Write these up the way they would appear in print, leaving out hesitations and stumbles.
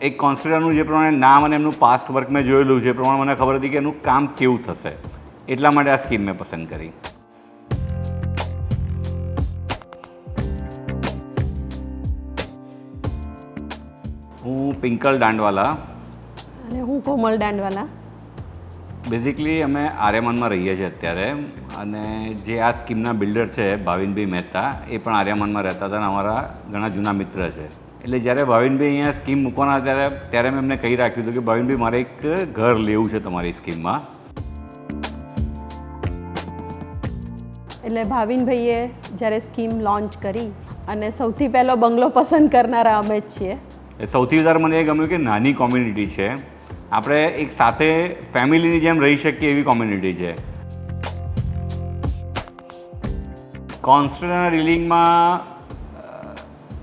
એક કોન્સ્ટ્રક્ટરનું જે પ્રમાણે નામ અને એમનું પાસ્ટ વર્ક મેં જોયેલું છે એ પ્રમાણે મને ખબર હતી કે એનું કામ કેવું થશે, એટલા માટે આ સ્કીમ મેં પસંદ કરી. હું પિંકલ દાંડવાલા. અને હું કોમલ દાંડવાલા. બેઝિકલી અમે આર્યમાનમાં રહીએ છીએ અત્યારે, અને જે આ સ્કીમના બિલ્ડર છે ભાવિનભાઈ મહેતા, એ પણ આર્યમાનમાં રહેતા હતા અને અમારા ઘણા જૂના મિત્ર છે. એટલે જ્યારે ભાવિનભાઈ અહીંયા સ્કીમ મૂકવાના ત્યારે મેં એમને કહી રાખ્યું હતું કે ભાવિનભાઈ મારે એક ઘર લેવું છે તમારી સ્કીમમાં. એટલે ભાવિનભાઈએ જ્યારે સ્કીમ લોન્ચ કરી અને સૌથી પહેલો બંગલો પસંદ કરનારા અમે જ છીએ. સૌથી વધારે મને એ ગમ્યું કે નાની કોમ્યુનિટી છે, આપણે એક સાથે ફેમિલીની જેમ રહી શકીએ એવી કોમ્યુનિટી છે. કોન્સ્ટન્ટના રિલિંગમાં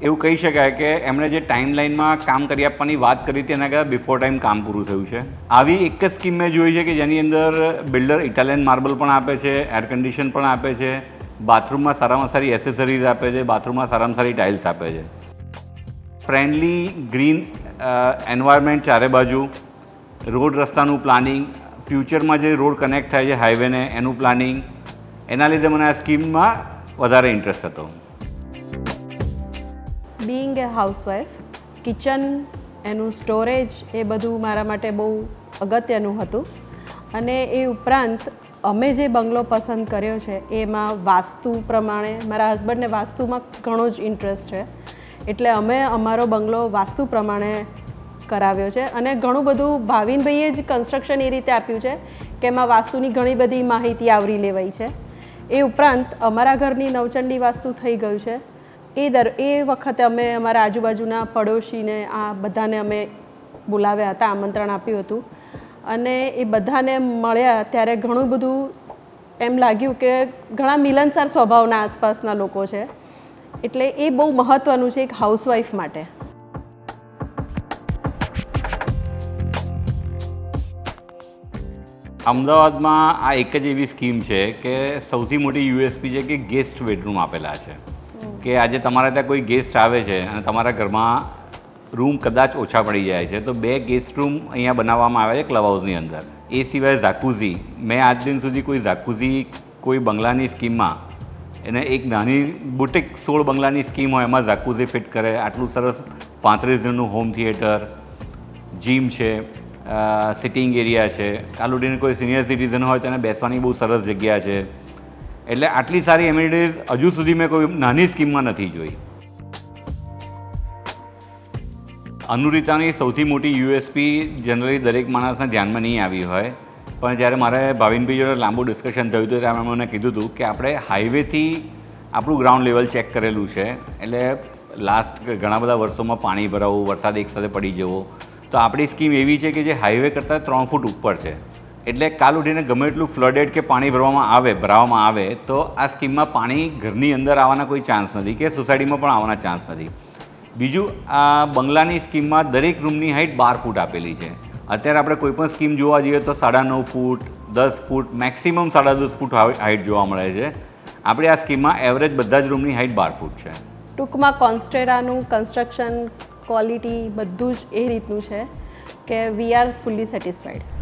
એવું કહી શકાય કે એમણે જે ટાઈમલાઈનમાં કામ કરી આપવાની વાત કરી હતી એના કરતાં બિફોર ટાઈમ કામ પૂરું થયું છે. આવી એક જ સ્કીમ મેં જોઈ છે કે જેની અંદર બિલ્ડર ઇટાલિયન માર્બલ પણ આપે છે, એર કન્ડિશન પણ આપે છે, બાથરૂમમાં સારામાં સારી એસેસરીઝ આપે છે, બાથરૂમમાં સારામાં સારી ટાઇલ્સ આપે છે, ફ્રેન્ડલી ગ્રીન એન્વાયરમેન્ટ ચારે બાજુ, રોડ રસ્તાનું પ્લાનિંગ, ફ્યુચરમાં જે રોડ કનેક્ટ થાય છે હાઈવેને એનું પ્લાનિંગ, એના લીધે મને આ સ્કીમમાં વધારે ઇન્ટરેસ્ટ હતો. બિંગ એ હાઉસવાઈફ, કિચન, એનું સ્ટોરેજ એ બધું મારા માટે બહુ અગત્યનું હતું. અને એ ઉપરાંત અમે જે બંગલો પસંદ કર્યો છે એમાં વાસ્તુ પ્રમાણે, મારા હસબન્ડને વાસ્તુમાં ઘણો જ ઇન્ટરેસ્ટ છે, એટલે અમે અમારો બંગલો વાસ્તુ પ્રમાણે કરાવ્યો છે. અને ઘણું બધું ભાવિનભાઈએ જ કન્સ્ટ્રક્શન એ રીતે આપ્યું છે કે એમાં વાસ્તુની ઘણી બધી માહિતી આવરી લેવાઈ છે. એ ઉપરાંત અમારા ઘરની નવચંડી વાસ્તુ થઈ ગયું છે. એ વખતે અમે અમારા આજુબાજુના પડોશીને આ બધાને અમે બોલાવ્યા હતા, આમંત્રણ આપ્યું હતું, અને એ બધાને મળ્યા ત્યારે ઘણું બધું એમ લાગ્યું કે ઘણા મિલનસાર સ્વભાવના આસપાસના લોકો છે, એટલે એ બહુ મહત્ત્વનું છે એક હાઉસવાઈફ માટે. અમદાવાદમાં આ એક જ એવી સ્કીમ છે કે સૌથી મોટી યુએસપી છે કે ગેસ્ટ બેડરૂમ આપેલા છે, કે આજે તમારા ત્યાં કોઈ ગેસ્ટ આવે છે અને તમારા ઘરમાં રૂમ કદાચ ઓછા પડી જાય છે તો 2 ગેસ્ટ રૂમ અહીંયા બનાવવામાં આવે છે ક્લબ હાઉસની અંદર. એ સિવાય ઝાકુઝી, મેં આજ દિન સુધી કોઈ ઝાકુઝી કોઈ બંગલાની સ્કીમમાં એને એક નાની બુટિક 16 બંગલાની સ્કીમ હોય એમાં ઝાકુઝી ફિટ કરે, આટલું સરસ 35 જણનું હોમ થિયેટર, જીમ છે, સિટિંગ એરિયા છે, કાલુડીને કોઈ સિનિયર સિટીઝન હોય તેને બેસવાની બહુ સરસ જગ્યા છે. એટલે આટલી સારી એમ્યુનિટીઝ હજુ સુધી મેં કોઈ નાની સ્કીમમાં નથી જોઈ. અનુરીતાની સૌથી મોટી યુએસપી જનરલી દરેક માણસને ધ્યાનમાં નહીં આવી હોય, પણ જ્યારે મારે ભાવિનભાઈ જોડે લાંબુ ડિસ્કશન થયું હતું ત્યારે મને કીધું હતું કે આપણે હાઈવેથી આપણું ગ્રાઉન્ડ લેવલ ચેક કરેલું છે, એટલે લાસ્ટ ઘણા બધા વર્ષોમાં પાણી ભરાવું, વરસાદ એકસાથે પડી જવો, તો આપણી સ્કીમ એવી છે કે જે હાઈવે કરતાં 3 ફૂટ ઉપર છે, એટલે કાલ ઉઠીને ગમે એટલું ફ્લડેડ કે પાણી ભરાવામાં આવે તો આ સ્કીમમાં પાણી ઘરની અંદર આવવાના કોઈ ચાન્સ નથી કે સોસાયટીમાં પણ આવવાના ચાન્સ નથી. બીજું, આ બંગલાની સ્કીમમાં દરેક રૂમની હાઇટ 12 ફૂટ આપેલી છે. અત્યારે આપણે કોઈ પણ સ્કીમ જોવા જઈએ તો 9.5 ફૂટ, 10 ફૂટ, મેક્સિમમ 10.5 ફૂટ હાઇટ જોવા મળે છે. આપણે આ સ્કીમમાં એવરેજ બધા જ રૂમની હાઇટ 12 ફૂટ છે. ટૂંકમાં કોન્સ્ટેરાનું કન્સ્ટ્રક્શન ક્વોલિટી બધું જ એ રીતનું છે કે વી આર ફુલ્લી સેટિસ્ફાઈડ.